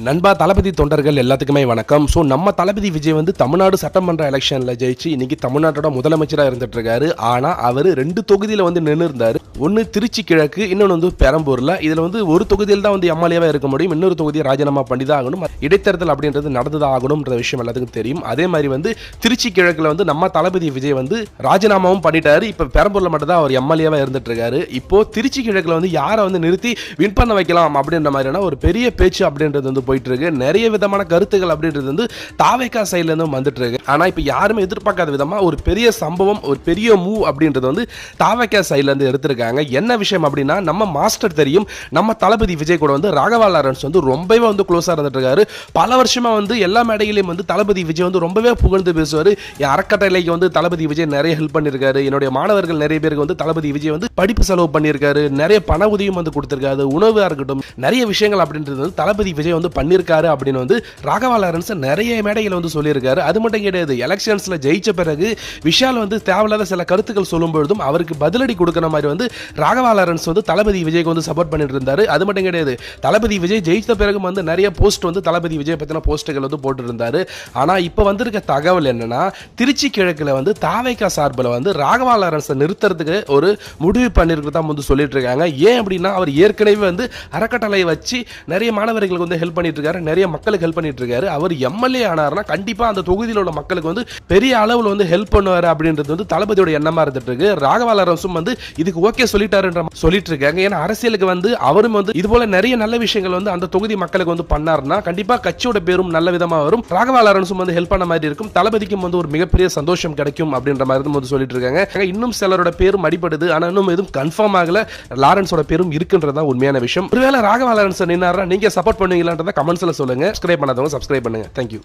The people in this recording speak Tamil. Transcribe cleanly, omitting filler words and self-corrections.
நண்பா தளபதி தொண்டர்கள் எல்லாத்துக்குமே வணக்கம். ஸோ நம்ம தளபதி விஜய் வந்து தமிழ்நாடு சட்டமன்ற எலெக்ஷனில் ஜெயிச்சு இன்னைக்கு தமிழ்நாட்டோட முதலமைச்சராக இருந்துட்டு இருக்காரு. ஆனால் அவர் 2 தொகுதியில் வந்து நின்று இருந்தார். ஒன்று திருச்சி கிழக்கு, இன்னொன்று வந்து பெரம்பூரில். இதில் வந்து ஒரு தொகுதியில் தான் வந்து எம்எல்ஏவாக இருக்க முடியும், இன்னொரு தொகுதியை ராஜினாமா பண்ணி தான் ஆகணும். இடைத்தேர்தல் அப்படின்றது நடந்துதான் ஆகணும்ன்ற விஷயம் எல்லாத்துக்கும் தெரியும். அதே மாதிரி வந்து திருச்சி கிழக்கில் வந்து நம்ம தளபதி விஜய் வந்து ராஜினாமாவும் பண்ணிட்டாரு. இப்போ பெரம்பூரில் மட்டும் தான் அவர் எம்எல்ஏவாக இருந்துட்டு இருக்காரு. இப்போ திருச்சி கிழக்கில் வந்து யாரை வந்து நிறுத்தி வின் பண்ண வைக்கலாம் அப்படின்ற மாதிரியான ஒரு பெரிய பேச்சு அப்படின்றது வந்து போயிட்டு இருக்கு. நிறைய விதமான கருத்துக்கள் அப்படின்றது வந்து தாவேகா சைடுல இருந்து வந்துட்டு இருக்கு. ஆனா இப்ப யாருமே எதிர்பார்க்காத விதமா ஒரு பெரிய சம்பவம், ஒரு பெரிய மூவ் அப்படின்றது வந்து தாவேகா சைடுல இருந்து எடுத்திருக்காங்க. என்ன விஷயம் அப்படின்னா, நம்ம மாஸ்டர் தெரியும், நம்ம தளபதி விஜய் கூட வந்து ராகவா லாரன்ஸ் வந்து ரொம்பவே வந்து க்ளோஸா இருந்துட்டு இருக்காரு. பல வருஷமா வந்து எல்லா மேடைகளையும் வந்து தளபதி விஜய் வந்து ரொம்பவே புகழ்ந்து பேசுவாரு. என் அறக்கட்டளைக்கு வந்து தளபதி விஜய் நிறைய ஹெல்ப் பண்ணிருக்காரு. என்னுடைய மாணவர்கள் நிறைய பேருக்கு வந்து தளபதி விஜய் வந்து படிப்பு செலவு பண்ணியிருக்காரு. நிறைய பண உதவியும் வந்து கொடுத்திருக்காரு. உணவா இருக்கட்டும், நிறைய விஷயங்கள் அப்படின்றது வந்து தளபதி விஜய் வந்து பண்ணிருக்காரு அப்படின்னு வந்து ராகவா லாரன்ஸ் நிறைய மேடைகள் வந்து சொல்லியிருக்காரு. அது மட்டும் கிடையாது, எலெக்ஷன்ஸ்ல ஜெயிச்ச பிறகு விஷால் வந்து தேவையில்லாத சில கருத்துக்கள் சொல்லும் பொழுதும் அவருக்கு பதிலடி கொடுக்கிற மாதிரி வந்து ராகவா லாரன்ஸ் வந்து தளபதி விஜய்க்கு வந்து சப்போர்ட் பண்ணிட்டு இருந்தாரு. அது மட்டும் கிடையாது, தளபதி விஜய் ஜெயித்த பிறகு வந்து நிறைய போஸ்ட் வந்து தளபதி விஜய் பத்தின போஸ்ட்டுகள் வந்து போட்டு இருந்தாரு. ஆனா இப்ப வந்திருக்க தகவல் என்னன்னா, திருச்சி கிழக்குல வந்து தாவேகா சார்பில் வந்து ராகவா லாரன்ஸ் நிறுத்துறதுக்கு ஒரு முடிவு பண்ணிருக்கிறதா வந்து சொல்லிட்டு இருக்காங்க. ஏன் அப்படின்னா, அவர் ஏற்கனவே வந்து அறக்கட்டளை வச்சு நிறைய மாணவர்களுக்கு வந்து ஹெல்ப் பண்ணிட்டு இருக்காரு, நிறைய மக்களுக்கு ஹெல்ப் பண்ணிட்டு இருக்காரு. அவர் எம்எல்ஏ ஆனார்னா கண்டிப்பா அந்த தொகுதியில் உள்ள மக்களுக்கு வந்து பெரிய அளவில் வந்து ஹெல்ப் பண்ணுவாரு அப்படின்றது வந்து தளபதியோட எண்ணமா இருந்துட்டு இருக்கு. ராகவா லாரன்ஸும் வந்து இதுக்கு ஓகே சொல்லிட்டாருன்ற சொல்லிட்டு இருக்காங்க. ஏன்னா அரசியலுக்கு வந்து அவரும் வந்து இது போல நிறைய நல்ல விஷயங்கள் வந்து அந்த தொகுதி மக்களுக்கு வந்து பண்ணாருன்னா கண்டிப்பா கட்சியோட பேரும் நல்ல விதமா வரும். ராகவா லாரன்ஸும் வந்து ஹெல்ப் பண்ண மாதிரி இருக்கும். தளபதிக்கும் வந்து ஒரு மிகப்பெரிய சந்தோஷம் கிடைக்கும் அப்படின்ற மாதிரி வந்து சொல்லிட்டு இருக்காங்க. இன்னும் சிலரோட பேரும் அடிபடுது, ஆனா இன்னும் எதுவும் கன்ஃபார்ம் ஆகல. லாரன்ஸோட பேரும் இருக்குன்றதா உண்மையான விஷயம். ஒருவேளை ராகவா லாரன்ஸ் நின்னாரா நீங்க சப்போர்ட் பண்ணுவீங்களான்றத கமெண்ட்ஸ்ல சொல்லுங்க. சப்ஸ்கிரைப் பண்ணாதவங்க சப்ஸ்கிரைப் பண்ணுங்க. தேங்க்யூ.